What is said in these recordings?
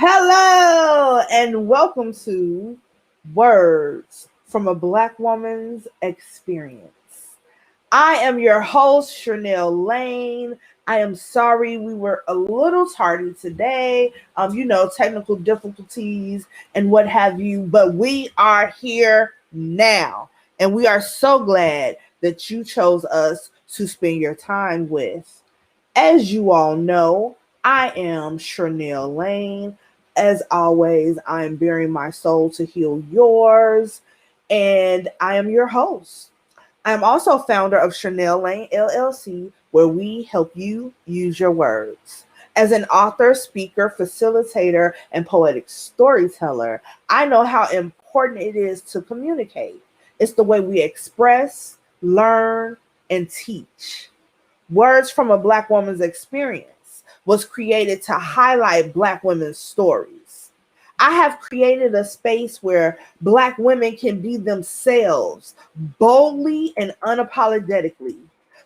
Hello and welcome to Words from a Black Woman's Experience. I am your host, Cherlnell Lane. I am sorry we were a little tardy today. Technical difficulties and what have you, but we are here now. And we are so glad that you chose us to spend your time with. As you all know, I am Cherlnell Lane. As always, I am bearing my soul to heal yours, and I am your host. I am also founder of Cherlnell Lane LLC, where we help you use your words. As an author, speaker, facilitator, and poetic storyteller, I know how important it is to communicate. It's the way we express, learn, and teach. Words from a Black woman's experience was created to highlight Black women's stories. I have created a space where Black women can be themselves boldly and unapologetically.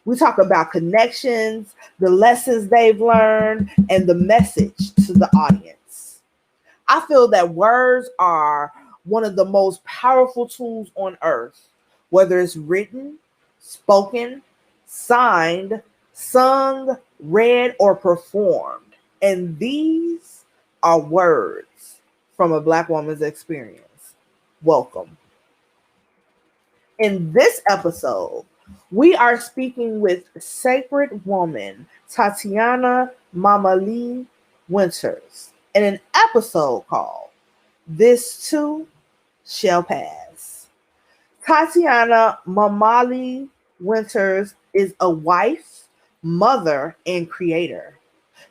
We talk about connections, the lessons they've learned, and the message to the audience. I feel that words are one of the most powerful tools on earth, whether it's written, spoken, signed, sung, read, or performed. And these are words from a Black woman's experience. Welcome. In this episode, we are speaking with sacred woman Tatiana Mamaali Winters in an episode called This Too Shall Pass. Tatiana Mamaali Winters is a wife, mother, and creator.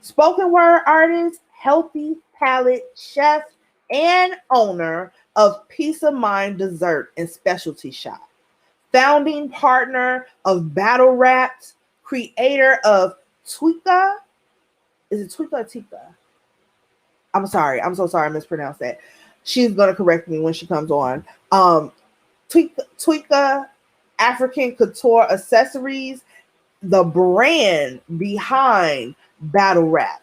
Spoken word artist, healthy palate chef, and owner of Peace of Mind Dessert and Specialty Shop. Founding partner of Battle Raps, creator of Twika. Is it Twika or Tika? I'm sorry. I'm so sorry I mispronounced that. She's going to correct me when she comes on. Twika African Couture Accessories, the brand behind Battle Rap,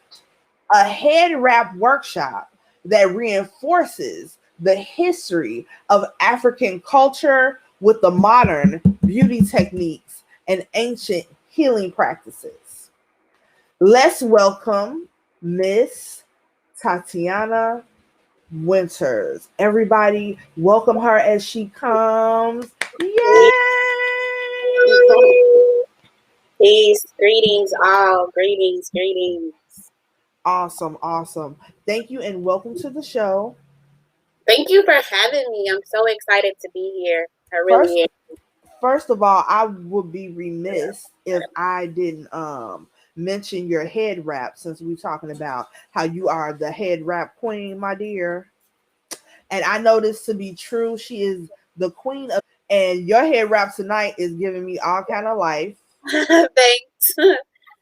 a head wrap workshop that reinforces the history of African culture with the modern beauty techniques and ancient healing practices. Let's welcome Miss Tatiana Winters. Everybody, welcome her as she comes. Yay! Peace, greetings, all. Greetings. Awesome. Thank you and welcome to the show. Thank you for having me. I'm so excited to be here. I really am. First of all, I would be remiss if I didn't mention your head wrap, since we're talking about how you are the head wrap queen, my dear. And I know this to be true. She is the queen of, and your head wrap tonight is giving me all kind of life. Thanks.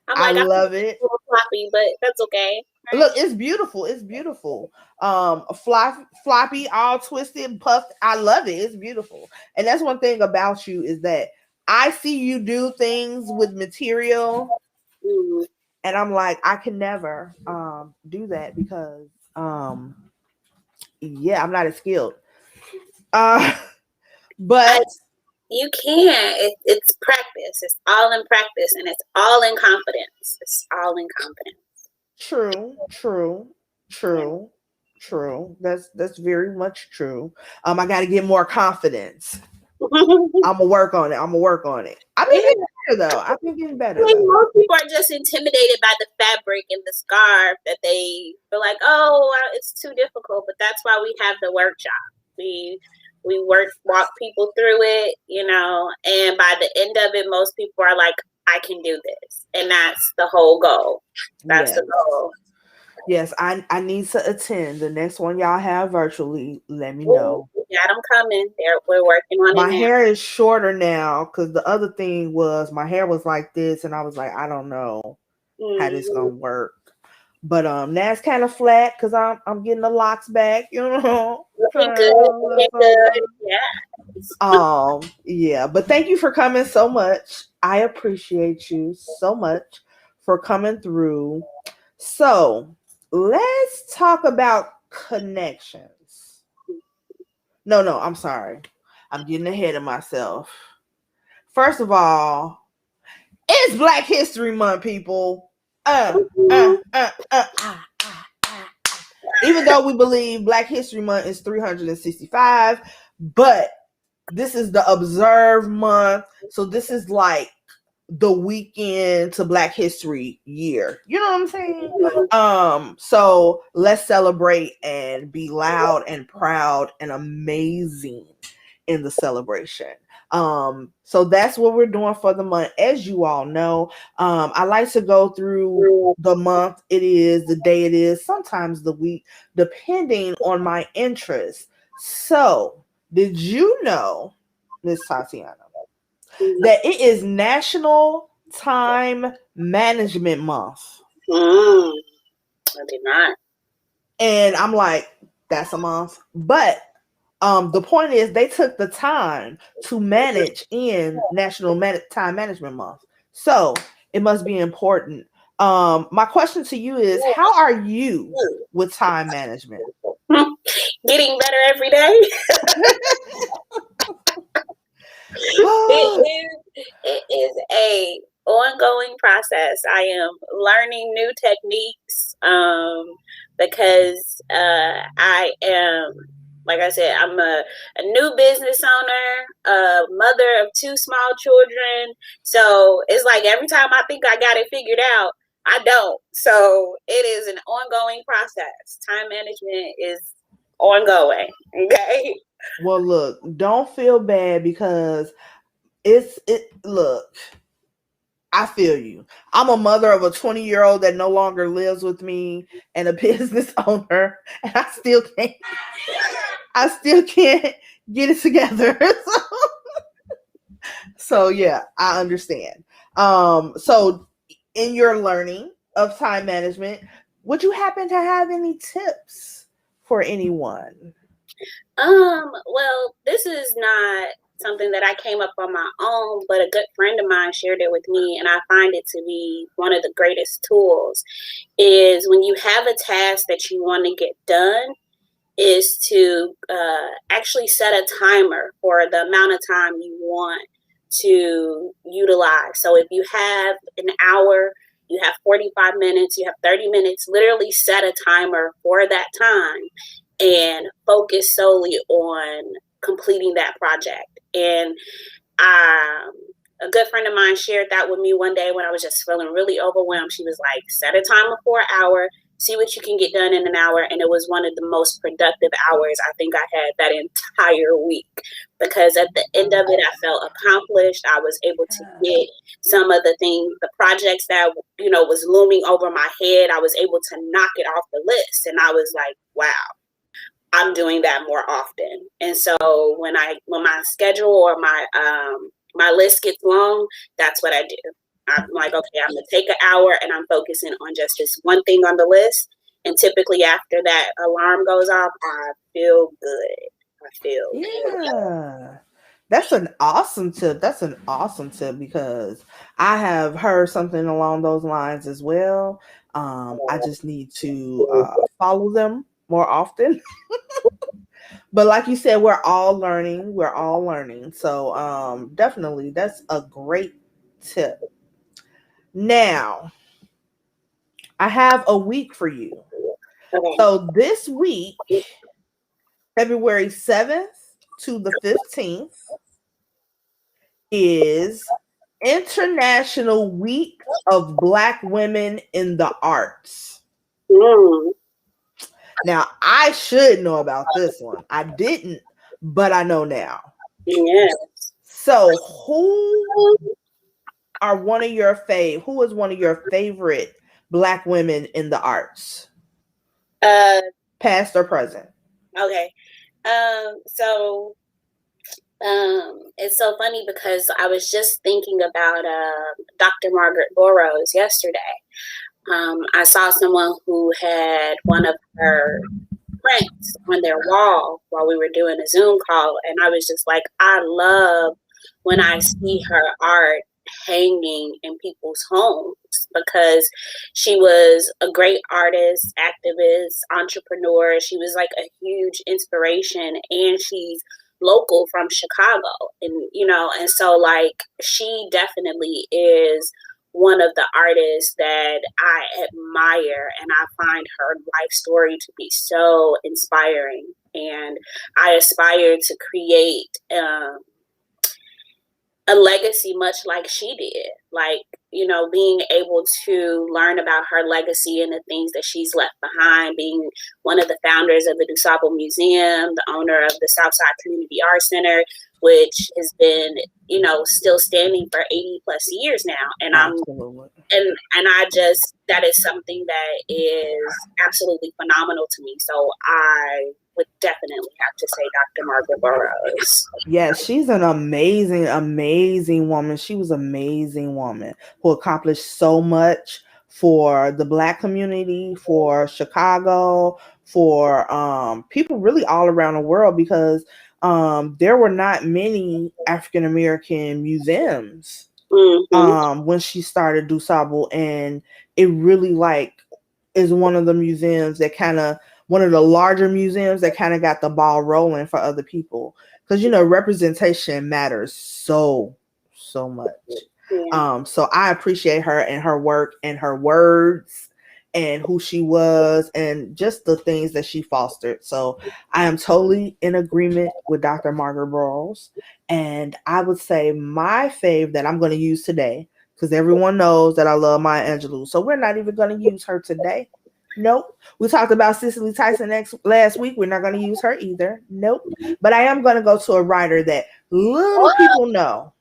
I love it. A little floppy, but that's okay. Look, it's beautiful. Floppy, all twisted, puffed. I love it. It's beautiful. And that's one thing about you, is that I see you do things with material, and I'm like, I can never do that because I'm not as skilled. But you can. It's practice. It's all in practice, and it's all in confidence. True. That's very much true. I got to get more confidence. I'm gonna work on it. I've been getting better though. Most people are just intimidated by the fabric and the scarf, that they feel like, oh, it's too difficult. But that's why we have the workshop. We walk people through it, and by the end of it, most people are like, I can do this. And that's the whole goal. That's the goal. Yes, I need to attend the next one y'all have virtually. Let me know. Yeah, I'm coming. We're working on it. My hair is shorter now, because the other thing was my hair was like this, and I was like, I don't know how this gonna work. But now it's kind of flat because I'm getting the locks back, Looking good. Yeah. Yeah. But thank you for coming so much. I appreciate you so much for coming through. So let's talk about connections. No, I'm sorry. I'm getting ahead of myself. First of all, it's Black History Month, people. Uh, uh, uh, uh, ah, ah, ah. Even though we believe Black History Month is 365, but this is the observed month. So this is like the weekend to Black History year. You know what I'm saying? So let's celebrate and be loud and proud and amazing in the celebration. So that's what we're doing for the month. As you all know, I like to go through the month it is, the day it is, sometimes the week, depending on my interest. So, did you know, Miss Tatiana, that it is National Time Management Month? I did not. And I'm like, that's a month. But the point is, they took the time to manage in National Time Management Month. So it must be important. My question to you is, how are you with time management? Getting better every day. It is a ongoing process. I am learning new techniques because I am, like I said, I'm a new business owner, a mother of 2 small children. So it's like every time I think I got it figured out, I don't. So it is an ongoing process. Time management is ongoing. Okay. Well, look, don't feel bad because look, I feel you. I'm a mother of a 20-year-old that no longer lives with me and a business owner, and I still can't get it together. So yeah, I understand. So in your learning of time management, would you happen to have any tips for anyone? Well, this is not something that I came up on my own, but a good friend of mine shared it with me, and I find it to be one of the greatest tools. Is when you have a task that you want to get done, is to actually set a timer for the amount of time you want to utilize. So if you have an hour, you have 45 minutes, you have 30 minutes, literally set a timer for that time and focus solely on completing that project. And a good friend of mine shared that with me one day when I was just feeling really overwhelmed. She was like, set a timer for an hour, see what you can get done in an hour. And it was one of the most productive hours I think I had that entire week, because at the end of it, I felt accomplished. I was able to get some of the things, the projects that, was looming over my head. I was able to knock it off the list. And I was like, wow, I'm doing that more often. And so when my schedule or my list gets long, that's what I do. I'm like, okay, I'm gonna take an hour and I'm focusing on just this one thing on the list. And typically after that alarm goes off, I feel good. I feel good. That's an awesome tip. That's an awesome tip because I have heard something along those lines as well. I just need to follow them more often. But like you said, we're all learning. We're all learning. So definitely that's a great tip. Now, I have a week for you. Okay. So this week, February 7th to the 15th, is International Week of Black Women in the Arts. Now, I should know about this one. I didn't, but I know now. Yes. So, who is one of your favorite Black women in the arts? Past or present? Okay. So it's so funny because I was just thinking about Dr. Margaret Burroughs yesterday. I saw someone who had one of her prints on their wall while we were doing a Zoom call, and I was just like, I love when I see her art hanging in people's homes because she was a great artist, activist, entrepreneur. She was like a huge inspiration, and she's local from Chicago. And, you know, and so like she definitely is one of the artists that I admire, and I find her life story to be so inspiring. And I aspire to create a legacy much like she did. Like, you know, being able to learn about her legacy and the things that she's left behind, being one of the founders of the DuSable Museum, the owner of the Southside Community Arts Center, which has been, you know, still standing for 80 plus years now. And Absolutely. and I just, that is something that is absolutely phenomenal to me. So I would definitely have to say Dr. Margaret Burroughs. Yeah, she's an amazing, amazing woman. She was an amazing woman who accomplished so much for the Black community, for Chicago, for people really all around the world, because there were not many African American museums when she started DuSable, and it really like is one of the museums that kind of, one of the larger museums that kind of got the ball rolling for other people, because you know representation matters so much. Yeah. So I appreciate her and her work and her words and who she was and just the things that she fostered. So I am totally in agreement with Dr. Margaret Burroughs. And I would say my fave that I'm going to use today, because everyone knows that I love Maya Angelou. So we're not even going to use her today. Nope. We talked about Cicely Tyson last week. We're not going to use her either. Nope. But I am going to go to a writer that little people know.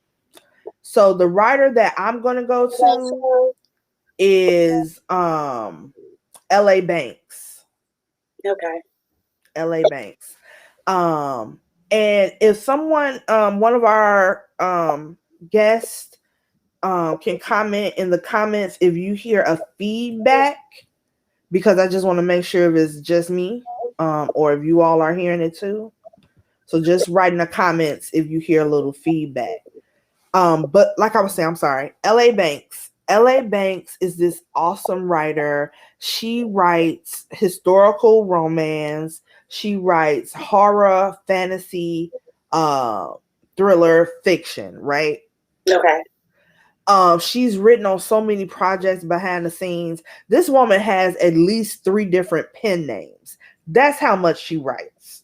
So the writer that I'm going to go to is L.A. Banks. Okay. L.A. Banks. And if someone, one of our guests, can comment in the comments if you hear a feedback, because I just want to make sure if it's just me, or if you all are hearing it too. So just write in the comments if you hear a little feedback. But like I was saying, I'm sorry, L.A. Banks. L.A. Banks is this awesome writer. She writes historical romance. She writes horror, fantasy, thriller, fiction, right? Okay. She's written on so many projects behind the scenes. This woman has at least 3 different pen names. That's how much she writes.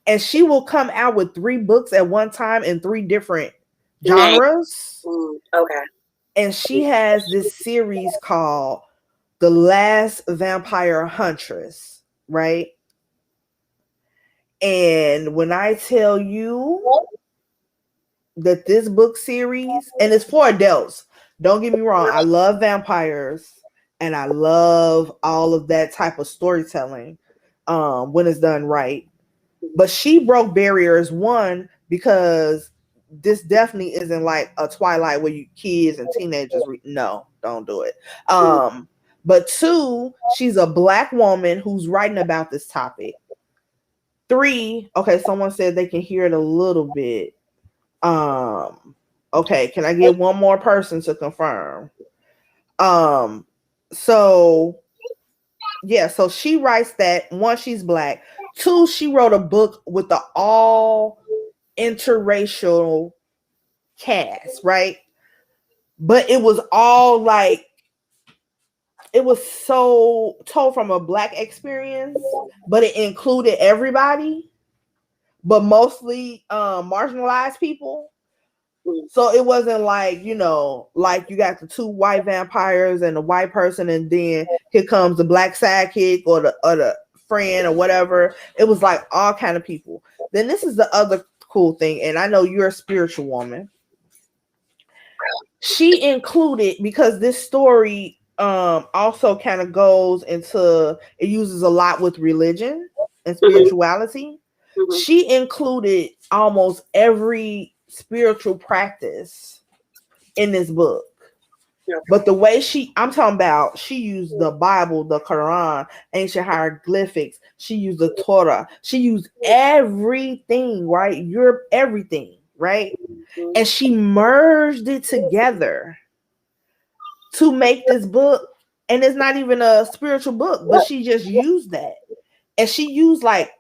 And she will come out with 3 books at one time in 3 different genres. Okay. And she has this series called The Last Vampire Huntress, right? And when I tell you that this book series, and it's for adults, don't get me wrong, I love vampires and I love all of that type of storytelling when it's done right. But she broke barriers, one, because this definitely isn't like a Twilight where you kids and teenagers no, don't do it. But 2, she's a Black woman who's writing about this topic. 3, okay, someone said they can hear it a little bit. Okay, can I get one more person to confirm? So yeah, so she writes that. 1, she's Black. 2, she wrote a book with the all interracial cast, right? But it was all like, it was so told from a Black experience, but it included everybody, but mostly marginalized people. So it wasn't like, you know, like you got the 2 white vampires and the white person, and then here comes the Black sidekick or the friend or whatever. It was like all kind of people. Then this is the other cool thing, and I know you're a spiritual woman. She included, because this story also kind of goes into, it uses a lot with religion and spirituality. She included almost every spiritual practice in this book. But the way I'm talking about, she used the Bible, the Quran, ancient hieroglyphics. She used the Torah. She used everything, right? Everything. right? And she merged it together to make this book. And it's not even a spiritual book, but she just used that. And she used like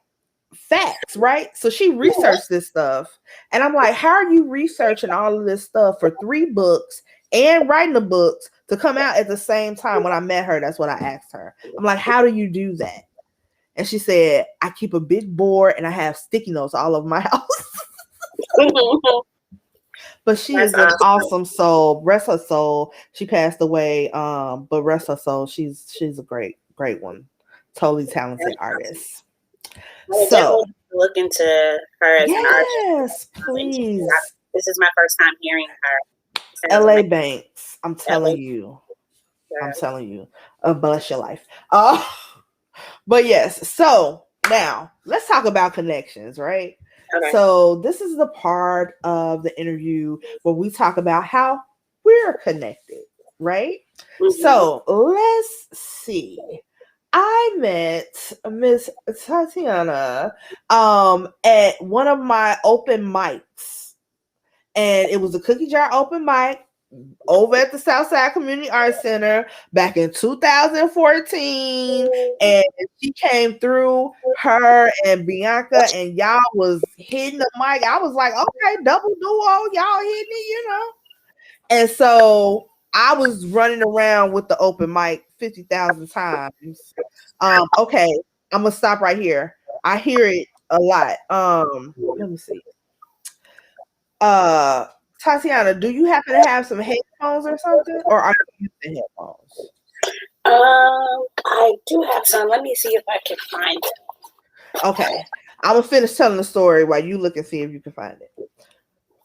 facts, right? So she researched this stuff. And I'm like, how are you researching all of this stuff for 3 books and writing the books to come out at the same time? When I met her, that's what I asked her. I'm like, how do you do that? And she said, I keep a big board and I have sticky notes all over my house. But she is an awesome soul. Rest her soul. She passed away. But rest her soul. She's a great one. Totally talented artist. So look into her as an artist. Yes, please. This is my first time hearing her. LA Banks. I'm telling you. I'm telling you. Bless your life. But yes, so now let's talk about connections, right? Okay. So this is the part of the interview where we talk about how we're connected, right? Mm-hmm. So let's see. I met Miss Tatiana at one of my open mics, and it was a cookie jar open mic over at the Southside Community Arts Center back in 2014, and she came through, her and Bianca, and y'all was hitting the mic. I was like, okay, double duo, y'all hitting it, you know. And so I was running around with the open mic 50,000 times. Okay, I'm gonna stop right here. I hear it a lot. Let me see. Tatiana, do you happen to have some headphones or something, or are you using headphones? I do have some. Let me see if I can find it. Okay, I'm gonna finish telling the story while you look and see if you can find it.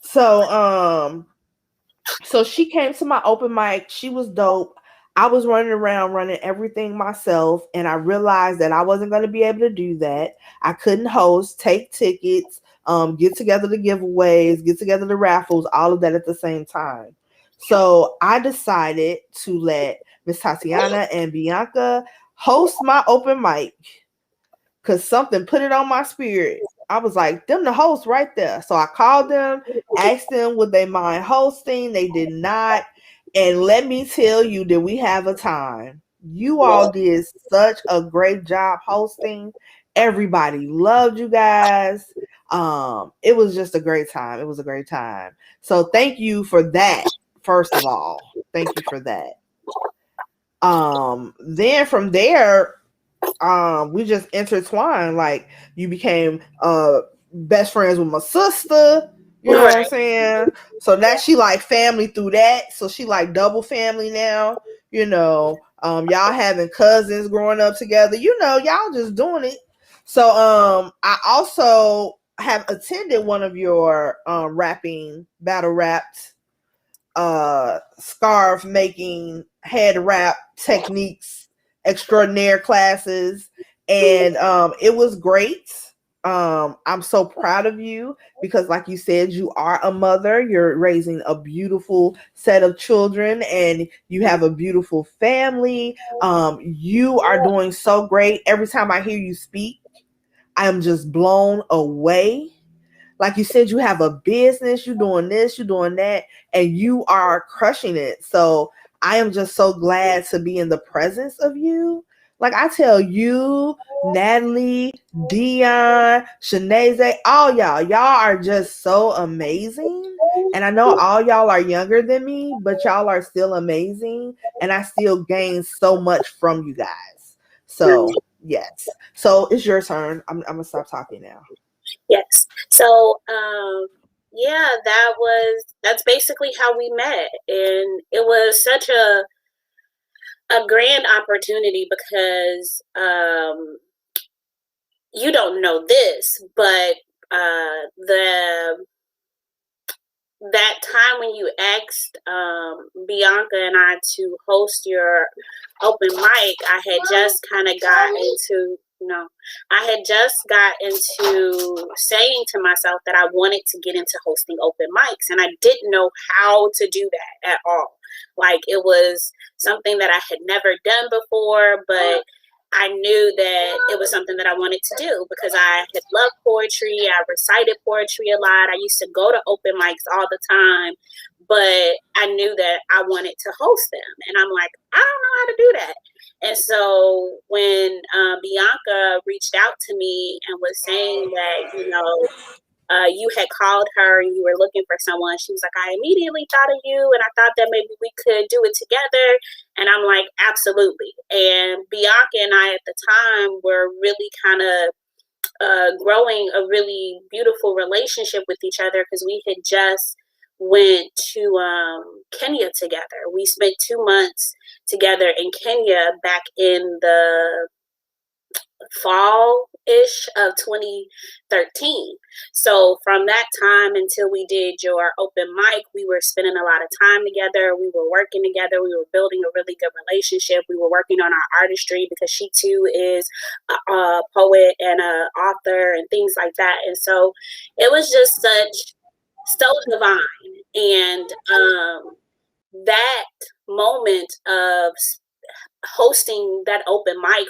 So she came to my open mic. She was dope. I was running around running everything myself, and I realized that I wasn't going to be able to do that. I couldn't host, take tickets, get together the giveaways, get together the raffles, all of that at the same time. So I decided to let Miss Tatiana and Bianca host my open mic because something put it on my spirit. I was like, them the host right there. So I called them, asked them would they mind hosting. They did not. And let me tell you that we have a time. You all did such a great job hosting. Everybody loved you guys. It was just a great time. It was a great time. So thank you for that. First of all, thank you for that. Then from there, we just intertwined. Like you became best friends with my sister. You know what I'm saying? So now she like family through that. So she like double family now. You know, y'all having cousins growing up together. You know, y'all just doing it. So I also have attended one of your battle raps, scarf making, head wrap techniques extraordinaire classes, and it was great. I'm so proud of you because like you said, you are a mother. You're raising a beautiful set of children and you have a beautiful family. You are doing so great. Every time I hear you speak, I am just blown away. Like you said, you have a business, you're doing this, you're doing that, and you are crushing it. So I am just so glad to be in the presence of you. Like I tell you, Natalie, Dion, Shanaze, all y'all are just so amazing. And I know all y'all are younger than me, but y'all are still amazing. And I still gain so much from you guys. So yes. So it's your turn. I'm gonna stop talking now. Yes. So, yeah, that's basically how we met. And it was such a grand opportunity because, you don't know this, but, that time when you asked, Bianca and I to host your open mic, I had just kind of got into, I had just got into saying to myself that I wanted to get into hosting open mics, and I didn't know how to do that at all. Like, it was something that I had never done before, but I knew that it was something that I wanted to do because I had loved poetry. I recited poetry a lot. I used to go to open mics all the time, but I knew that I wanted to host them. And I'm like, I don't know how to do that. And so when Bianca reached out to me and was saying that, you had called her and you were looking for someone, she was like, I immediately thought of you and I thought that maybe we could do it together. And I'm like, absolutely. And Bianca and I at the time were really kind of growing a really beautiful relationship with each other because we had just went to Kenya together. We spent 2 months together in Kenya back in the fall-ish of 2013. So from that time until we did your open mic, we were spending a lot of time together. We were working together. We were building a really good relationship. We were working on our artistry because she too is a poet and an author and things like that. And so it was just so divine. And that moment of hosting that open mic,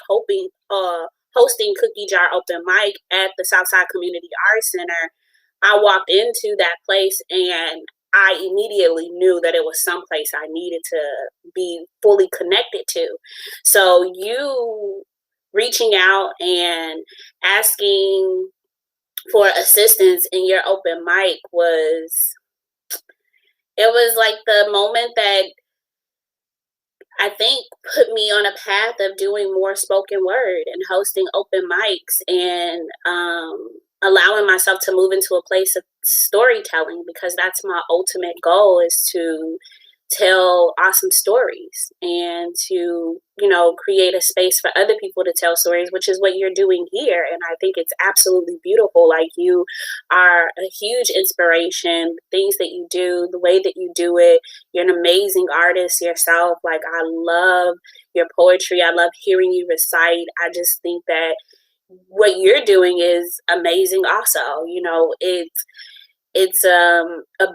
hosting Cookie Jar open mic at the Southside Community Arts Center, I walked into that place and I immediately knew that it was someplace I needed to be fully connected to. So you reaching out and asking for assistance in your open mic was like the moment that I think put me on a path of doing more spoken word and hosting open mics and allowing myself to move into a place of storytelling, because that's my ultimate goal, is to tell awesome stories and to, create a space for other people to tell stories, which is what you're doing here. And I think it's absolutely beautiful. Like, you are a huge inspiration, the things that you do, the way that you do it. You're an amazing artist yourself. Like, I love your poetry. I love hearing you recite. I just think that what you're doing is amazing also. It's a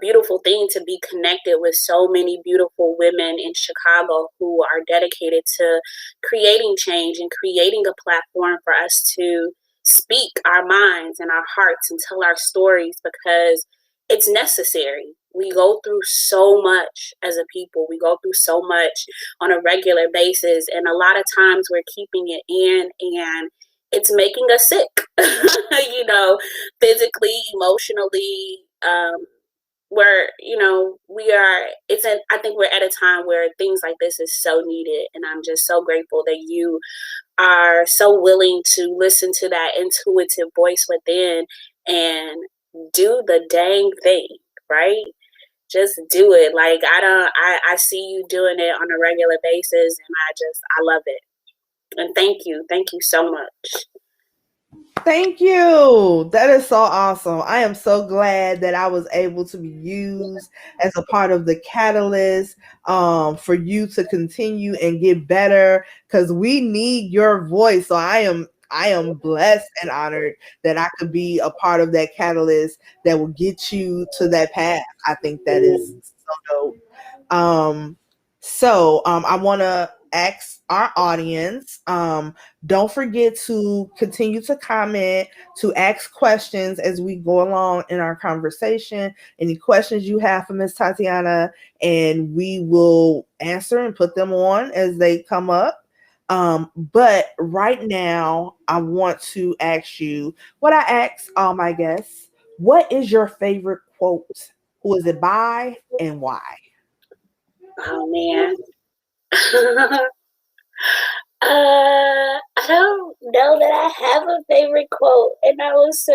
beautiful thing to be connected with so many beautiful women in Chicago who are dedicated to creating change and creating a platform for us to speak our minds and our hearts and tell our stories, because it's necessary. We go through so much as a people. We go through so much on a regular basis, and a lot of times we're keeping it in, and it's making us sick, physically, emotionally. I think we're at a time where things like this is so needed. And I'm just so grateful that you are so willing to listen to that intuitive voice within and do the dang thing, right? Just do it. Like, I see you doing it on a regular basis, and I love it. And thank you so much. Thank you. That is so awesome. I am so glad that I was able to be used as a part of the catalyst for you to continue and get better, because we need your voice. So I am blessed and honored that I could be a part of that catalyst that will get you to that path. I think that is so dope. I want to ask our audience, don't forget to continue to comment, to ask questions as we go along in our conversation. Any questions you have for Miss Tatiana, and we will answer and put them on as they come up. But right now, I want to ask you what I ask all my guests. What is your favorite quote? Who is it by and why? Oh, man. I don't know that I have a favorite quote, and I was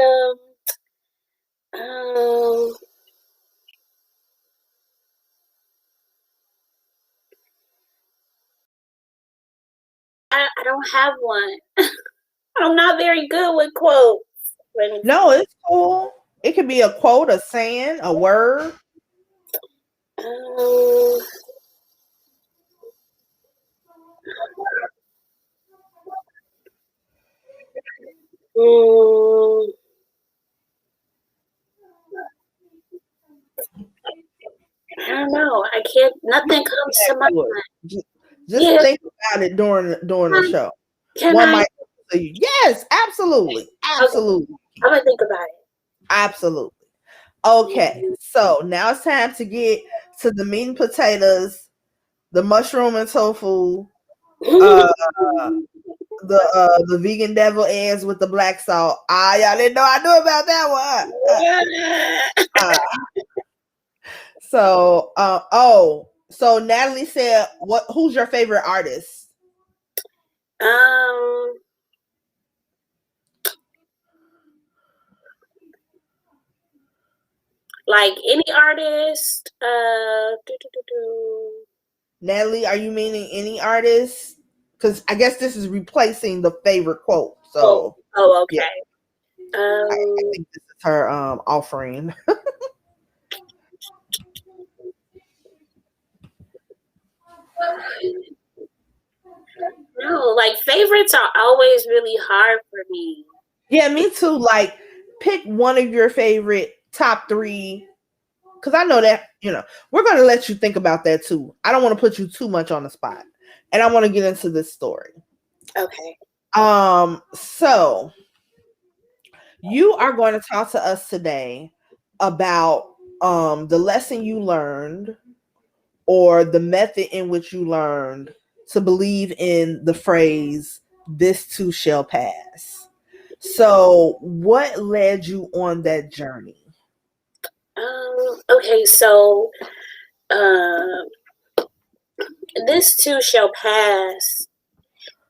I don't have one. I'm not very good with quotes. No, it's cool. It could be a quote, a saying, a word. I don't know. I can't. Nothing comes to mind. Just think about it during the show. Can One I? might say, yes, absolutely. Okay, Absolutely. I'm gonna think about Absolutely. Okay. it. So now it's time to get to the meat and potatoes, the mushroom and tofu, uh the vegan devil eggs with the black salt. Y'all didn't know I knew about that one. So Natalie said, who's your favorite artist? um, like any artist. Natalie, are you meaning any artist? Because I guess this is replacing the favorite quote. Oh, So yeah, okay. I think this is her offering. No, like favorites are always really hard for me. Yeah, me too. Like, pick one of your favorite top three. Because I know that, we're going to let you think about that too. I don't want to put you too much on the spot. And I want to get into this story. Okay. So you are going to talk to us today about the lesson you learned or the method in which you learned to believe in the phrase, this too shall pass. So what led you on that journey? Okay, so um this too shall pass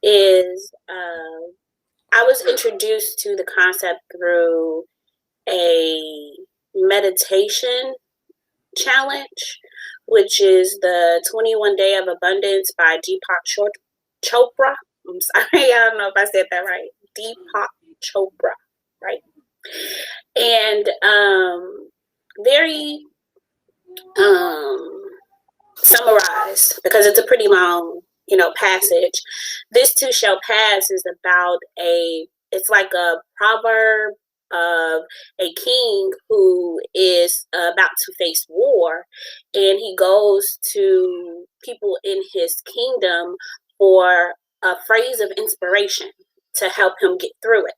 is I was introduced to the concept through a meditation challenge, which is the 21 Day of Abundance by Deepak Chopra. I'm sorry, I don't know if I said that right. Deepak Chopra, right? And very summarized because it's a pretty long, passage. This too shall pass is about it's like a proverb of a king who is about to face war, and he goes to people in his kingdom for a phrase of inspiration to help him get through it.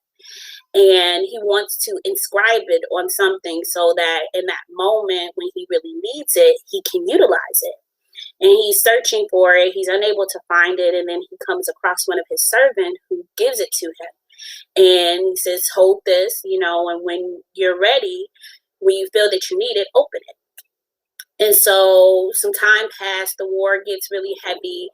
And he wants to inscribe it on something so that in that moment when he really needs it, he can utilize it. And he's searching for it. He's unable to find it. And then he comes across one of his servants who gives it to him. And he says, hold this, and when you're ready, when you feel that you need it, open it. And so some time passed, the war gets really heavy.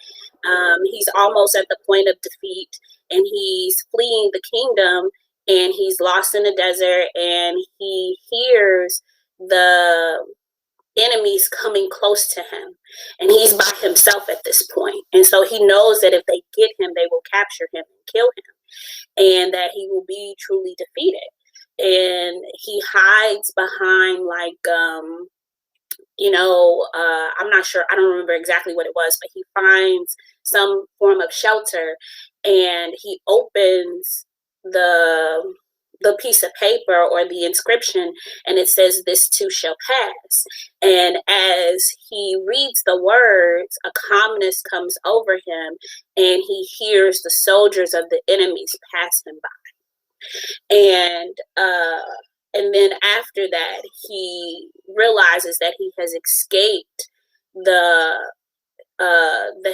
He's almost at the point of defeat, and he's fleeing the kingdom, and he's lost in the desert, and he hears the enemies coming close to him, and he's by himself at this point. And so he knows that if they get him, they will capture him and kill him, and that he will be truly defeated. And he hides behind I'm not sure, I don't remember exactly what it was, but he finds some form of shelter, and he opens the piece of paper or the inscription, and it says, this too shall pass. And as he reads the words, a calmness comes over him, and he hears the soldiers of the enemies pass him by. And then after that, he realizes that he has escaped the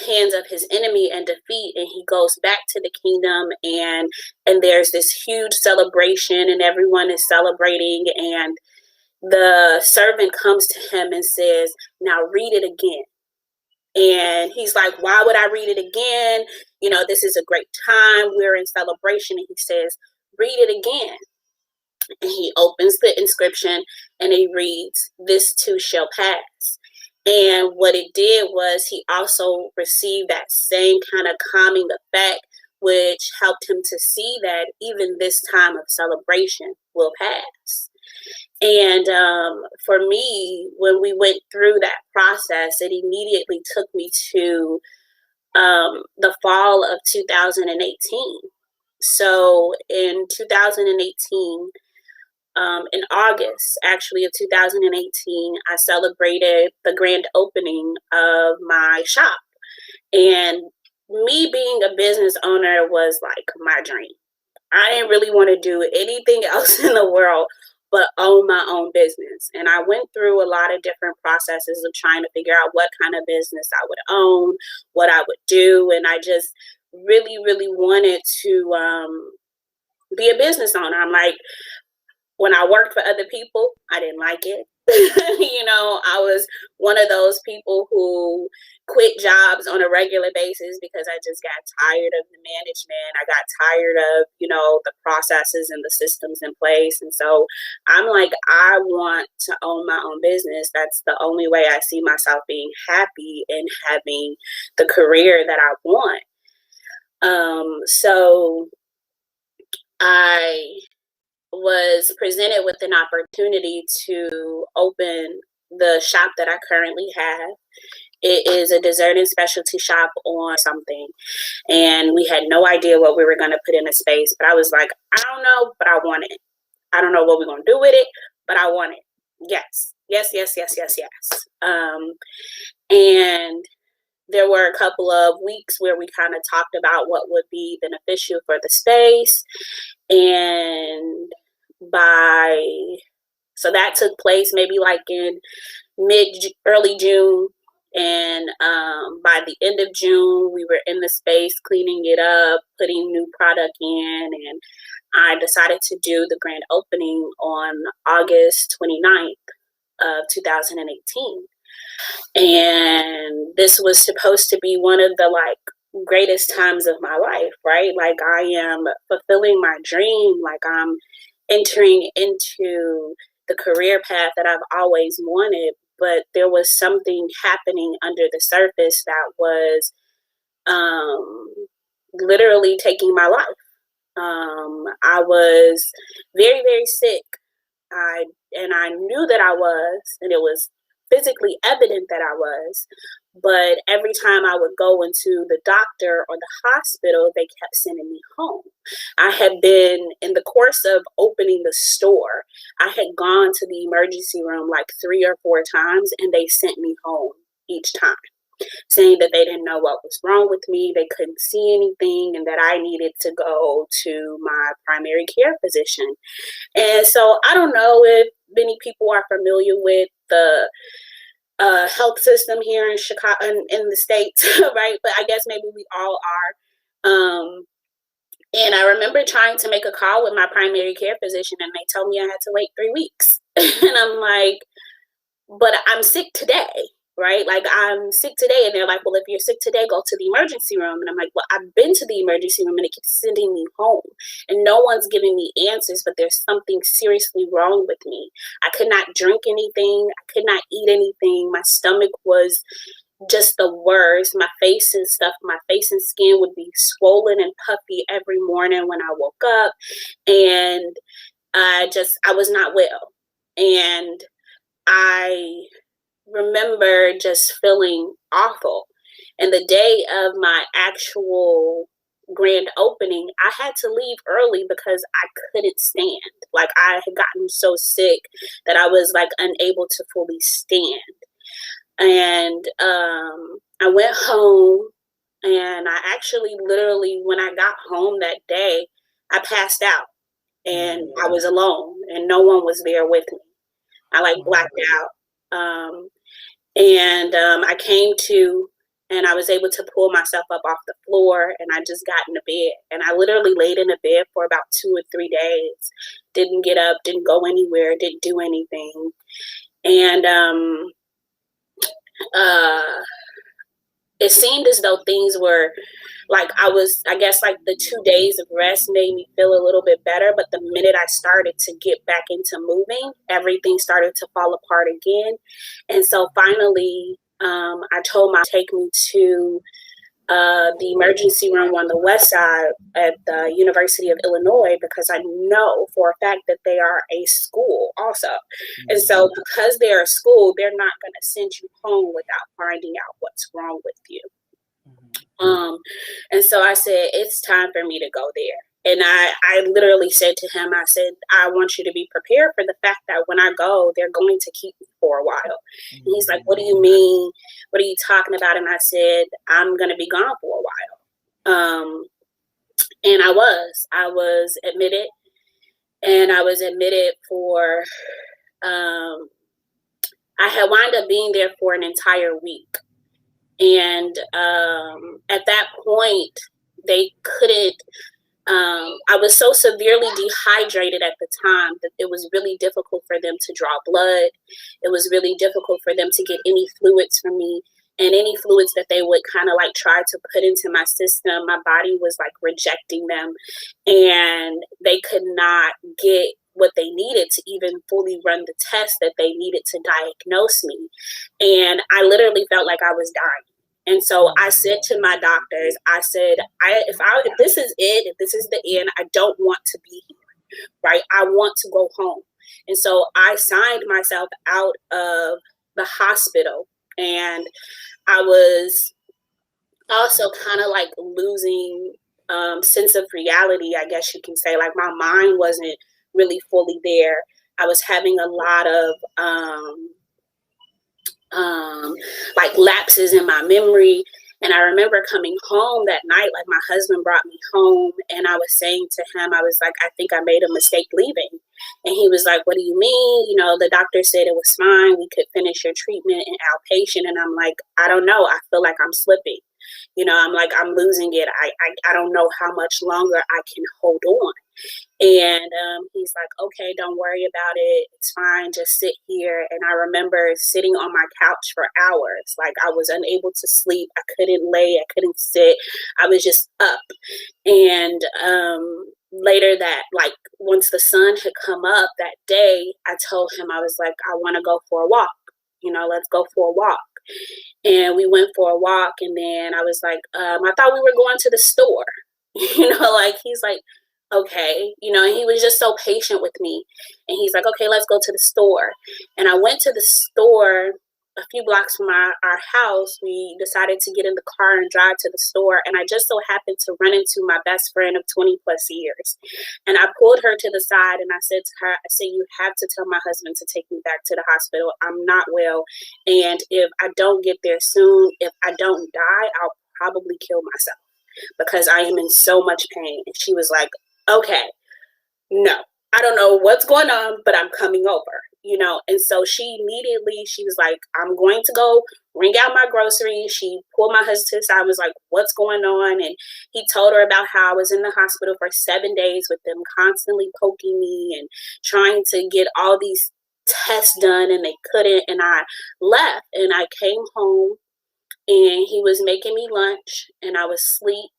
hands of his enemy and defeat, and he goes back to the kingdom, and there's this huge celebration, and everyone is celebrating, and the servant comes to him and says, now read it again. And he's like, why would I read it again? This is a great time, we're in celebration. And he says, read it again. And he opens the inscription and he reads, this too shall pass. And what it did was he also received that same kind of calming effect, which helped him to see that even this time of celebration will pass. And for me, when we went through that process, it immediately took me to the fall of 2018. So in 2018, in August, actually, of 2018, I celebrated the grand opening of my shop. And me being a business owner was like my dream. I didn't really want to do anything else in the world but own my own business. And I went through a lot of different processes of trying to figure out what kind of business I would own, what I would do. And I just really, really wanted to be a business owner. I'm like, when I worked for other people, I didn't like it. I was one of those people who quit jobs on a regular basis because I just got tired of the management. I got tired of, the processes and the systems in place. And so I'm like, I want to own my own business. That's the only way I see myself being happy and having the career that I want. So I was presented with an opportunity to open the shop that I currently have. It is a dessert and specialty shop on something. And we had no idea what we were going to put in a space. But I was like, I don't know, but I want it. I don't know what we're going to do with it, but I want it. Yes. Yes, yes, yes, yes, yes. And there were a couple of weeks where we kind of talked about what would be beneficial for the space. And so that took place maybe like in early June. And by the end of June, we were in the space, cleaning it up, putting new product in. And I decided to do the grand opening on August 29th of 2018. And this was supposed to be one of the greatest times of my life, right? Like I am fulfilling my dream. Like I'm entering into the career path that I've always wanted, but there was something happening under the surface that was literally taking my life. I was very, very sick. I knew that I was, and it was physically evident that I was, but every time I would go into the doctor or the hospital, they kept sending me home. I had been, in the course of opening the store, I had gone to the emergency room like 3 or 4 times, and they sent me home each time, saying that they didn't know what was wrong with me, they couldn't see anything, and that I needed to go to my primary care physician. And so I don't know if many people are familiar with the health system here in Chicago, in the States, right? But I guess maybe we all are. And I remember trying to make a call with my primary care physician, and they told me I had to wait 3 weeks. And I'm like, but I'm sick today, right? Like I'm sick today. And they're like, well, if you're sick today, go to the emergency room. And I'm like, well, I've been to the emergency room and it keeps sending me home and no one's giving me answers, but there's something seriously wrong with me. I could not drink anything. I could not eat anything. My stomach was just the worst. My face and skin would be swollen and puffy every morning when I woke up. And I was not well. And I remember just feeling awful. And the day of my actual grand opening, I had to leave early because I couldn't stand. Like I had gotten so sick that I was like unable to fully stand. And I went home, and I actually literally, when I got home that day, I passed out and I was alone and no one was there with me. I blacked out. I came to, and I was able to pull myself up off the floor, and I just got in the bed, and I literally laid in the bed for about 2 or 3 days, didn't get up, didn't go anywhere, didn't do anything. And it seemed as though things were I guess the 2 days of rest made me feel a little bit better. But the minute I started to get back into moving, everything started to fall apart again. And so finally, I told my take me to the emergency room on the west side at the University of Illinois, because I know for a fact that they are a school also. And so because they're a school, they're not going to send you home without finding out what's wrong with you. And so I said, it's time for me to go there. And I literally said to him, I said, I want you to be prepared for the fact that when I go, they're going to keep me for a while. And he's like, what do you mean? What are you talking about? And I said, I'm going to be gone for a while. And I was admitted, and I was admitted for, I had wound up being there for an entire week. And at that point, they couldn't, I was so severely dehydrated at the time that it was really difficult for them to draw blood. It was really difficult for them to get any fluids from me. And any fluids that they would kind of like try to put into my system, my body was like rejecting them. And they could not get what they needed to even fully run the test that they needed to diagnose me. And I literally felt like I was dying. And so I said to my doctors, I said, if this is it, if this is the end, I don't want to be here, right? I want to go home. And so I signed myself out of the hospital, and I was also kind of like losing sense of reality, I guess you can say. Like my mind wasn't really fully there. I was having a lot of like lapses in my memory. And I remember coming home that night, like my husband brought me home, and I was saying to him, I was like, I think I made a mistake leaving. And he was like, what do you mean? You know, the doctor said it was fine. We could finish your treatment in outpatient. And I'm like, I don't know. I feel like I'm slipping. You know, I'm like, I'm losing it. I don't know how much longer I can hold on. And he's like, okay, don't worry about it. It's fine. Just sit here. And I remember sitting on my couch for hours. Like I was unable to sleep. I couldn't lay. I couldn't sit. I was just up. And later that, like once the sun had come up that day, I told him, I was like, I want to go for a walk. You know, let's go for a walk. And we went for a walk. And then I was like, I thought we were going to the store. You know, like he's like, okay, you know, and he was just so patient with me. And he's like, okay, let's go to the store. And I went to the store a few blocks from our house. We decided to get in the car and drive to the store. And I just so happened to run into my best friend of 20 plus years. And I pulled her to the side and I said to her, I said, you have to tell my husband to take me back to the hospital. I'm not well. And if I don't get there soon, if I don't die, I'll probably kill myself because I am in so much pain. And she was like, okay, no, I don't know what's going on, but I'm coming over, you know. And so she was like, I'm going to go bring out my groceries. She pulled my husband to the side and was like, what's going on? And he told her about how I was in the hospital for 7 days with them constantly poking me and trying to get all these tests done, and they couldn't. And I left and I came home, and he was making me lunch, and I was asleep.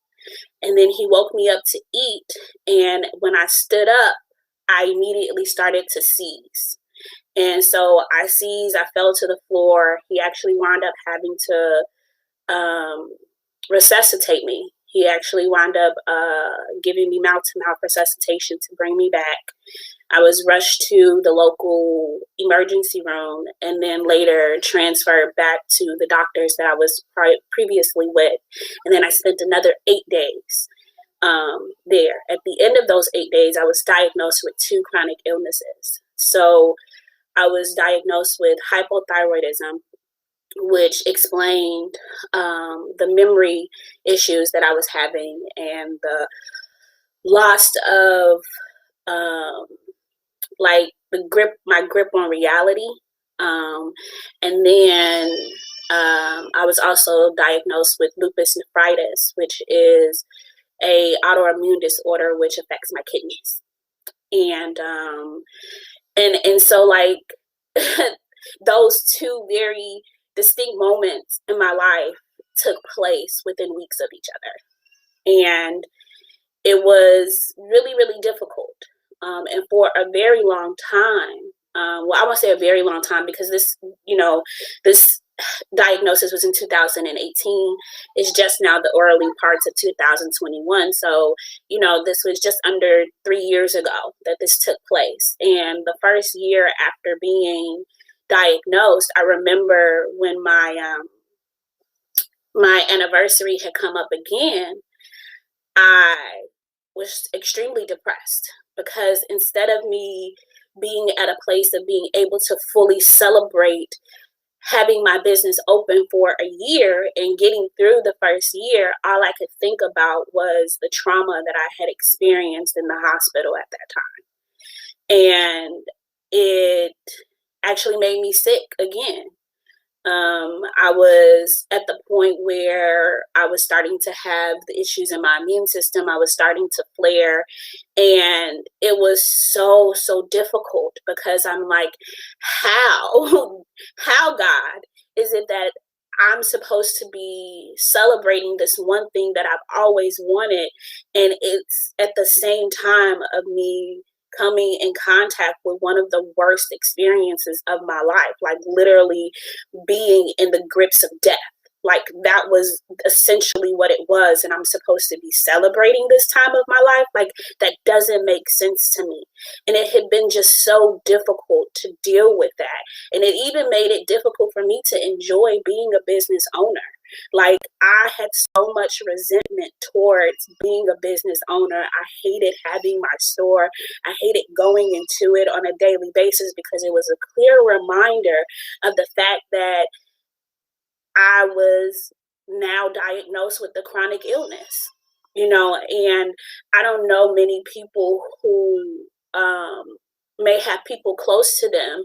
And then he woke me up to eat. And when I stood up, I immediately started to seize. And so I seized, I fell to the floor. He actually wound up having to resuscitate me. He actually wound up giving me mouth-to-mouth resuscitation to bring me back. I was rushed to the local emergency room and then later transferred back to the doctors that I was previously with. And then I spent another 8 days there. At the end of those 8 days, I was diagnosed with 2 chronic illnesses. So I was diagnosed with hypothyroidism, which explained the memory issues that I was having and the loss of like my grip on reality. And then I was also diagnosed with lupus nephritis, which is a autoimmune disorder which affects my kidneys. And so like those 2 very distinct moments in my life took place within weeks of each other. And it was really, really difficult. And for a very long time, well, I won't say a very long time because this diagnosis was in 2018. It's just now the early parts of 2021. So, you know, this was just under 3 years ago that this took place. And the first year after being diagnosed, I remember when my anniversary had come up again, I was extremely depressed because instead of me being at a place of being able to fully celebrate having my business open for a year and getting through the first year, all I could think about was the trauma that I had experienced in the hospital at that time. And it actually made me sick again. I was at the point where I was starting to have the issues in my immune system. I was starting to flare, and it was so difficult, because I'm like, how, how, God, is it that I'm supposed to be celebrating this one thing that I've always wanted, and it's at the same time of me coming in contact with one of the worst experiences of my life, like literally being in the grips of death. Like, that was essentially what it was, and I'm supposed to be celebrating this time of my life? Like, that doesn't make sense to me. And it had been just so difficult to deal with that. And it even made it difficult for me to enjoy being a business owner. Like, I had so much resentment towards being a business owner. I hated having my store. I hated going into it on a daily basis, because it was a clear reminder of the fact that I was now diagnosed with the chronic illness, and I don't know many people who may have people close to them,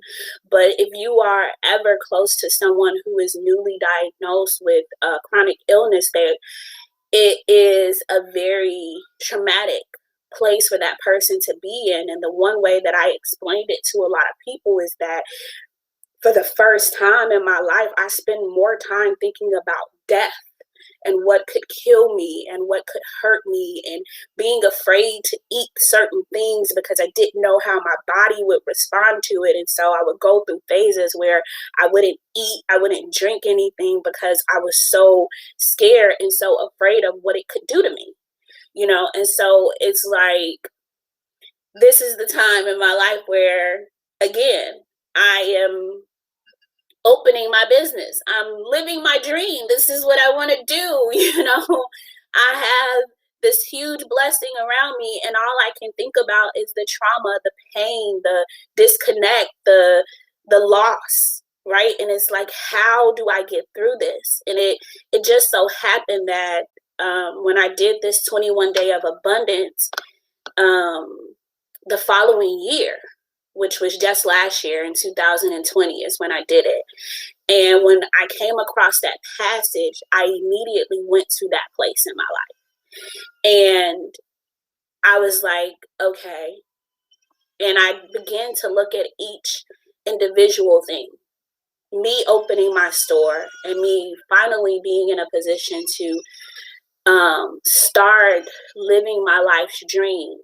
but if you are ever close to someone who is newly diagnosed with a chronic illness, there, it is a very traumatic place for that person to be in. And the one way that I explained it to a lot of people is that for the first time in my life, I spend more time thinking about death and what could kill me and what could hurt me, and being afraid to eat certain things because I didn't know how my body would respond to it. And so I would go through phases where I wouldn't eat, I wouldn't drink anything, because I was so scared and so afraid of what it could do to me, And so it's like, this is the time in my life where, again, I am opening my business. I'm living my dream. This is what I want to do. I have this huge blessing around me, and all I can think about is the trauma, the pain, the disconnect, the loss, right? And it's like, how do I get through this? And it just so happened that when I did this 21 day of abundance, the following year, which was just last year in 2020, is when I did it. And when I came across that passage, I immediately went to that place in my life. And I was like, okay. And I began to look at each individual thing. Me opening my store and me finally being in a position to start living my life's dream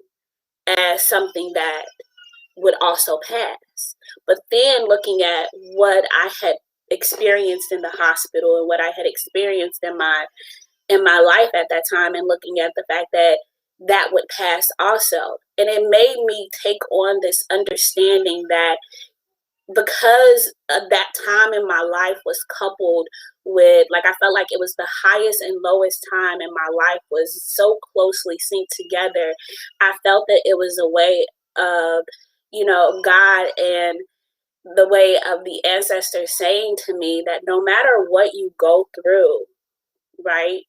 as something that would also pass. But then looking at what I had experienced in the hospital and what I had experienced in my life at that time, and looking at the fact that that would pass also. And it made me take on this understanding that, because that time in my life was coupled with, like, I felt like it was the highest and lowest time in my life was so closely synced together. I felt that it was a way of, God and the way of the ancestors saying to me that no matter what you go through, right,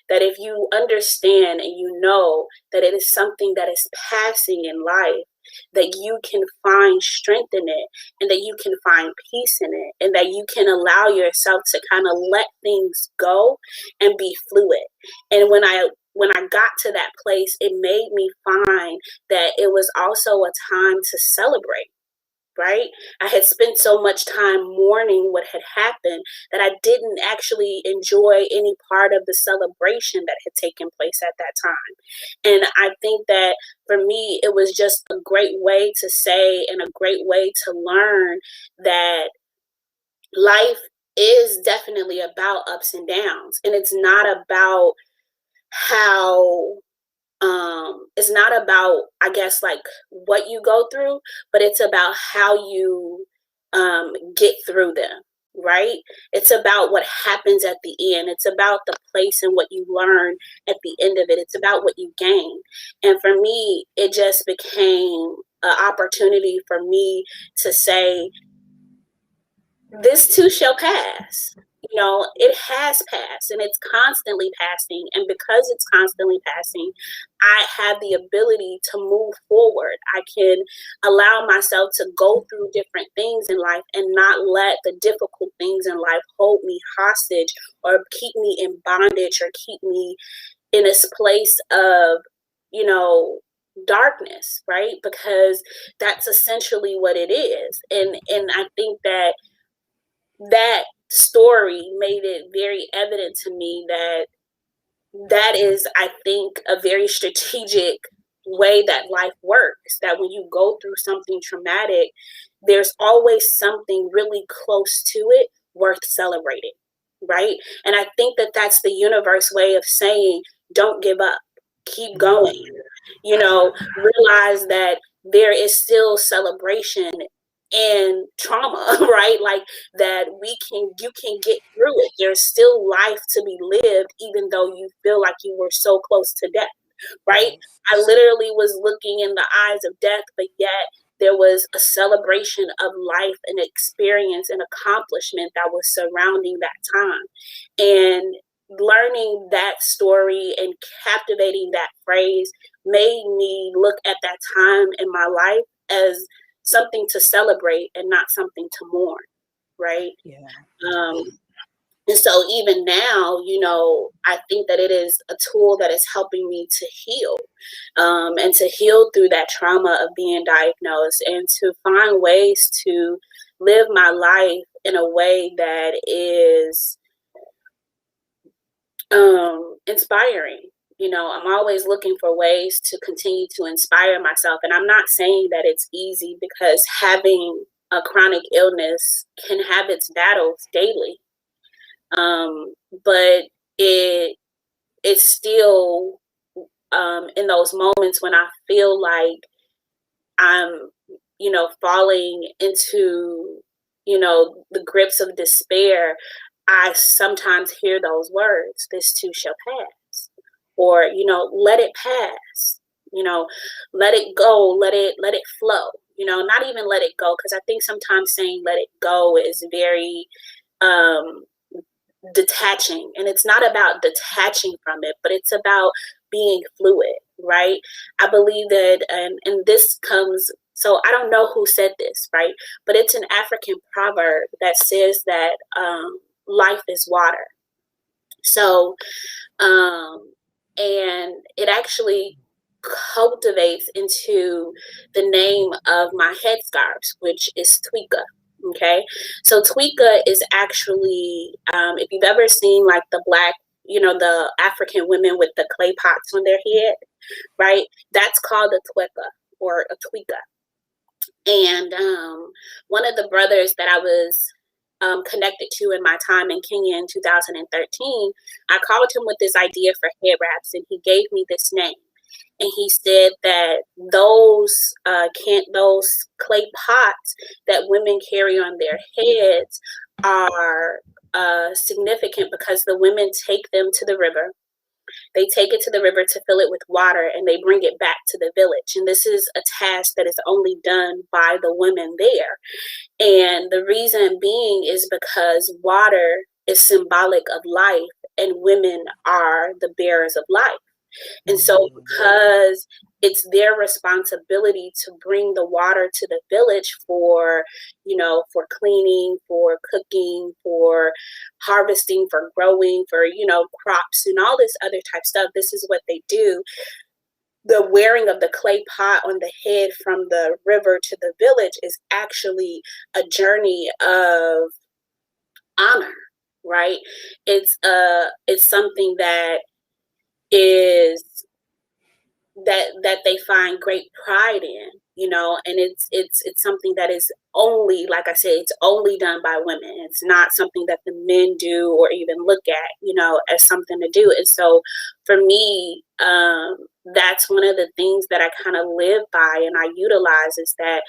that if you understand and you know that it is something that is passing in life, that you can find strength in it, and that you can find peace in it, and that you can allow yourself to kind of let things go and be fluid. And when I got to that place, it made me find that it was also a time to celebrate. Right? I had spent so much time mourning what had happened that I didn't actually enjoy any part of the celebration that had taken place at that time. And I think that for me, it was just a great way to say, and a great way to learn, that life is definitely about ups and downs. And it's not about how it's not about, I guess, like what you go through, but it's about how you get through them, right? It's about what happens at the end. It's about the place and what you learn at the end of it. It's about what you gain. And for me, it just became an opportunity for me to say, this too shall pass. You know, it has passed and it's constantly passing. And because it's constantly passing, I have the ability to move forward. I can allow myself to go through different things in life and not let the difficult things in life hold me hostage or keep me in bondage or keep me in this place of, you know, darkness, right? Because that's essentially what it is. And I think that story made it very evident to me that that is, I think, a very strategic way that life works. That when you go through something traumatic, there's always something really close to it worth celebrating, right? And I think that that's the universe way of saying, don't give up, keep going, you know, realize that there is still celebration and trauma, right? Like that you can get through it. There's still life to be lived, even though you feel like you were so close to death, right? I literally was looking in the eyes of death, but yet there was a celebration of life and experience and accomplishment that was surrounding that time. And learning that story and captivating that phrase made me look at that time in my life as something to celebrate and not something to mourn, right? Yeah. And so even now, you know, I think that it is a tool that is helping me to heal, and to heal through that trauma of being diagnosed and to find ways to live my life in a way that is inspiring. You know, I'm always looking for ways to continue to inspire myself. And I'm not saying that it's easy, because having a chronic illness can have its battles daily. But it's still in those moments when I feel like I'm, you know, falling into, you know, the grips of despair, I sometimes hear those words, this too shall pass. Or, you know, let it pass. You know, let it go, let it flow. You know, not even let it go, because I think sometimes saying let it go is very detaching. And it's not about detaching from it, but it's about being fluid, right? I believe that, and this comes, so I don't know who said this, right? But it's an African proverb that says that life is water. So, and it actually cultivates into the name of my headscarves, which is Tweeka. Okay, so Tweeka is actually, if you've ever seen like the black, you know, the African women with the clay pots on their head, right? That's called a Tweka or a Tweeka. And one of the brothers that I was connected to in my time in Kenya in 2013, I called him with this idea for head wraps, and he gave me this name. And he said that those clay pots that women carry on their heads are significant because the women take them to the river. They take it to the river to fill it with water, and they bring it back to the village. And this is a task that is only done by the women there. And the reason being is because water is symbolic of life, and women are the bearers of life. And so because it's their responsibility to bring the water to the village for, you know, for cleaning, for cooking, for harvesting, for growing, for, you know, crops and all this other type stuff, this is what they do. The wearing of the clay pot on the head from the river to the village is actually a journey of honor, right? It's something that is that they find great pride in, you know, and it's something that is only, like I said, it's only done by women. It's not something that the men do or even look at, you know, as something to do. And so for me, that's one of the things that I kind of live by and I utilize, is that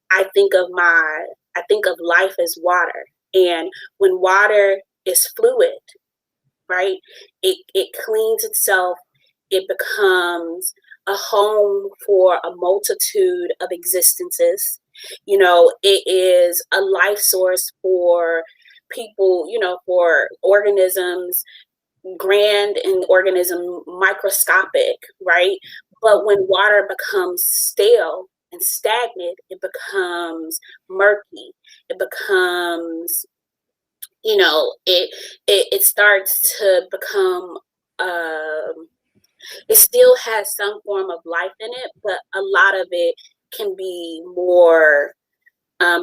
I think of life as water. And when water is fluid, right, it cleans itself. It becomes a home for a multitude of existences. It is a life source for people, for organisms, grand and organism microscopic, right? But when water becomes stale and stagnant, it becomes murky. It becomes, it starts to become, it still has some form of life in it, but a lot of it can be more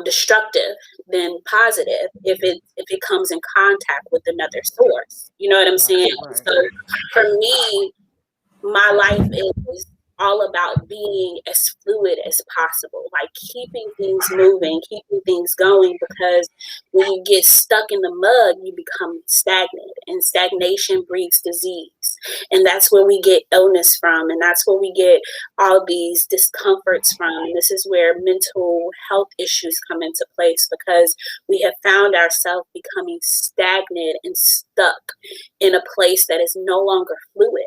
destructive than positive if it comes in contact with another source. You know what I'm saying? Right. So for me, my life is all about being as fluid as possible, like keeping things moving, keeping things going, because when you get stuck in the mud, you become stagnant, and stagnation breeds disease. And that's where we get illness from, and that's where we get all these discomforts from. And this is where mental health issues come into place, because we have found ourselves becoming stagnant and stuck in a place that is no longer fluid.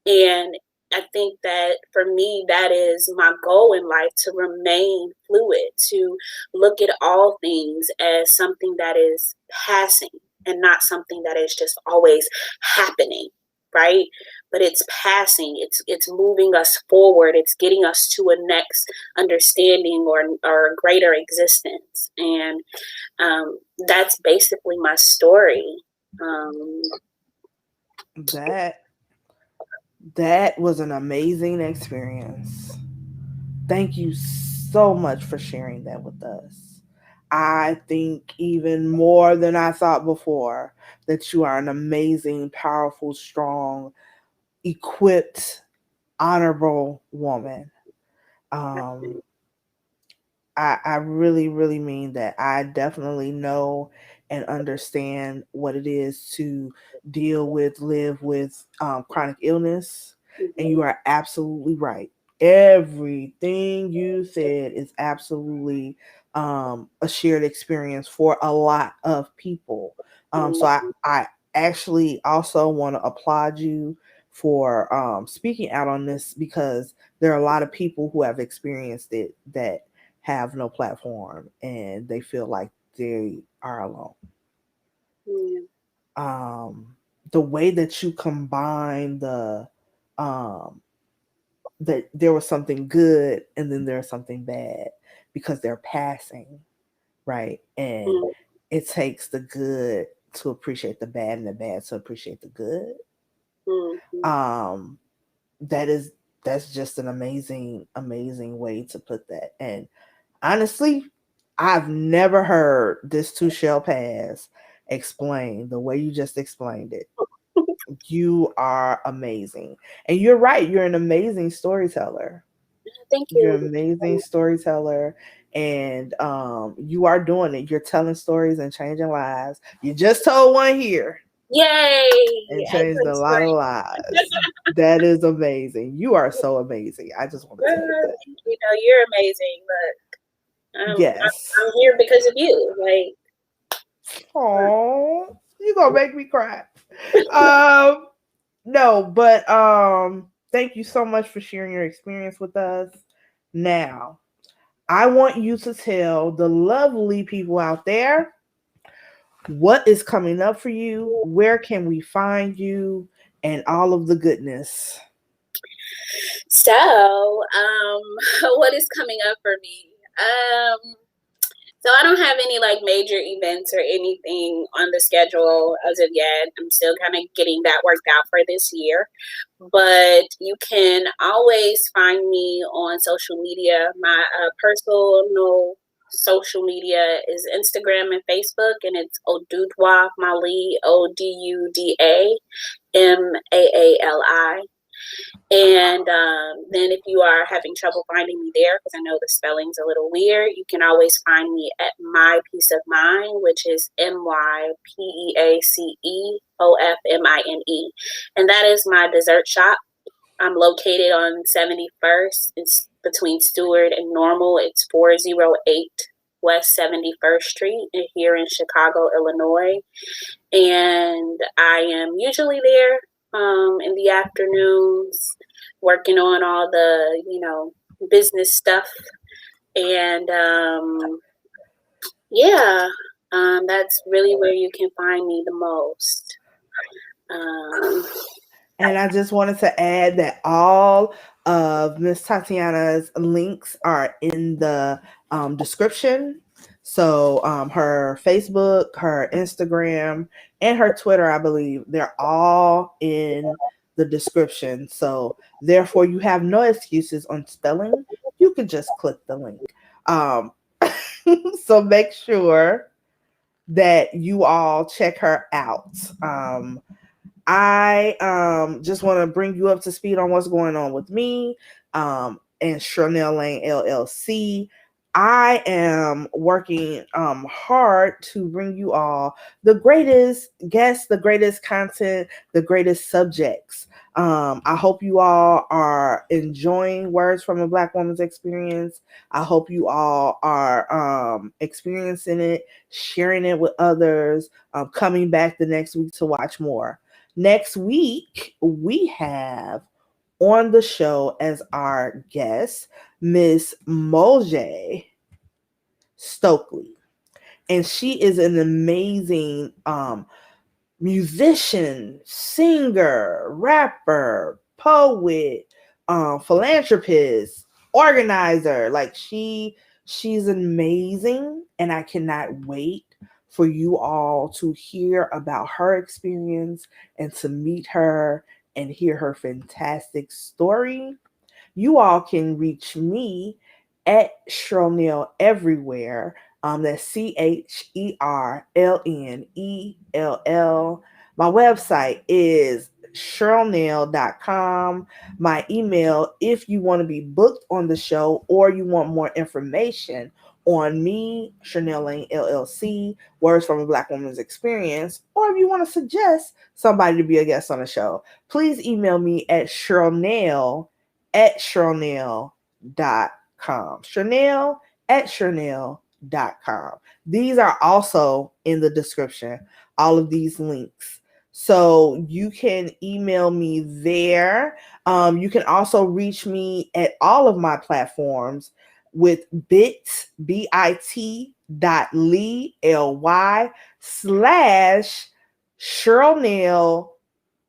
And I think that for me, that is my goal in life, to remain fluid, to look at all things as something that is passing and not something that is just always happening, right? But it's passing, it's moving us forward, it's getting us to a next understanding or a greater existence. And that's basically my story. That was an amazing experience. Thank you so much for sharing that with us. I think even more than I thought before that you are an amazing, powerful, strong, equipped, honorable woman. Um, I really, really mean that. I definitely know and understand what it is to live with chronic illness. And you are absolutely right. Everything you said is absolutely a shared experience for a lot of people. So I actually also want to applaud you for speaking out on this, because there are a lot of people who have experienced it that have no platform and they feel like they are alone. Um, the way that you combine um, that there was something good and then there's something bad, because they're passing, right? And it takes the good to appreciate the bad and the bad to appreciate the good. Um, that is that's just an amazing, amazing way to put that. And honestly, I've never heard this too shall pass explained the way you just explained it. You are amazing. And you're right, you're an amazing storyteller. Thank You're you. an amazing storyteller. And you are doing it. You're telling stories and changing lives. You just told one here Yay! and changed a lot of lives. That is amazing. You are so amazing. I just want to tell you that. You're amazing. But Yes. I'm here because of you. Like, Oh, you gonna make me cry. No, but thank you so much for sharing your experience with us. Now, I want you to tell the lovely people out there what is coming up for you, where can we find you, and all of the goodness. so, what is coming up for me? So I don't have any like major events or anything on the schedule as of yet. I'm still kind of getting that worked out for this year. But you can always find me on social media. My personal social media is Instagram and Facebook, and it's Oduduwa Mali, Odudamali. And then if you are having trouble finding me there, because I know the spelling's a little weird, you can always find me at My Peace of Mind, which is MyPeaceofMine. And that is my dessert shop. I'm located on 71st. It's between Stewart and Normal. It's 408 West 71st Street here in Chicago, Illinois. And I am usually there in the afternoons, working on all the, business stuff. And yeah, that's really where you can find me the most. Um, And I just wanted to add that all of Miss Tatiana's links are in the description. So her Facebook, her Instagram, and her Twitter, I believe, they're all in the description. So therefore, you have no excuses on spelling. You could just click the link. Um, so make sure that you all check her out. I just want to bring you up to speed on what's going on with me and Cherlnell Lane LLC. I am working hard to bring you all the greatest guests, the greatest content, the greatest subjects. I hope you all are enjoying Words from a Black Woman's Experience. I hope you all are experiencing it, sharing it with others, coming back the next week to watch more. Next week, we have on the show as our guest Miss Moje Stokely. And she is an amazing musician, singer, rapper, poet, philanthropist, organizer. Like she's amazing, and I cannot wait for you all to hear about her experience and to meet her and hear her fantastic story. You all can reach me at Cherlnell everywhere. That's Cherlnell. My website is Cherlnell.com. My email, if you want to be booked on the show or you want more information on me, Cherlnell Lane LLC, Words from a Black Woman's Experience, or if you want to suggest somebody to be a guest on the show, please email me at Cherlnell@Cherlnell.com. Cherlnell@Cherlnell.com. These are also in the description, all of these links. So you can email me there. You can also reach me at all of my platforms with bit.ly/Cherlnell,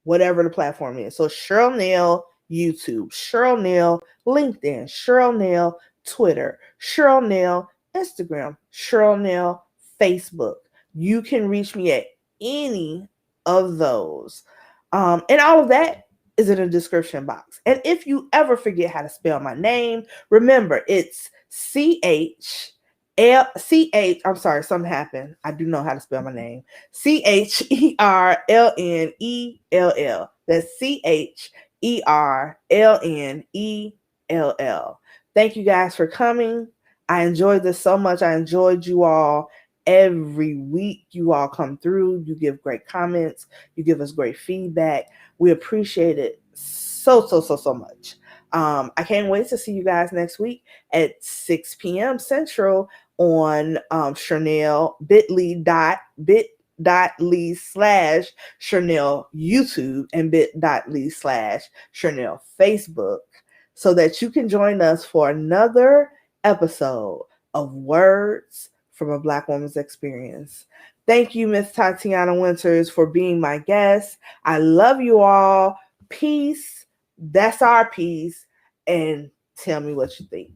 whatever the platform is. So Cherlnell YouTube, Cherlnell LinkedIn, Cherlnell Twitter, Cherlnell Instagram, Cherlnell Facebook. You can reach me at any of those. And all of that is in the description box. And if you ever forget how to spell my name, remember it's I'm sorry, something happened. I do know how to spell my name. Cherlnell. That's Cherlnell. Thank you guys for coming. I enjoyed this so much. I enjoyed you all every week. You all come through. You give great comments. You give us great feedback. We appreciate it so much. I can't wait to see you guys next week at 6 p.m. Central on Cherlnell bit.ly/Cherlnell YouTube and bit.ly/Cherlnell Facebook, so that you can join us for another episode of Words from a Black Woman's Experience. Thank you, Miss Tatiana Winters, for being my guest. I love you all. Peace. That's our peace. And tell me what you think.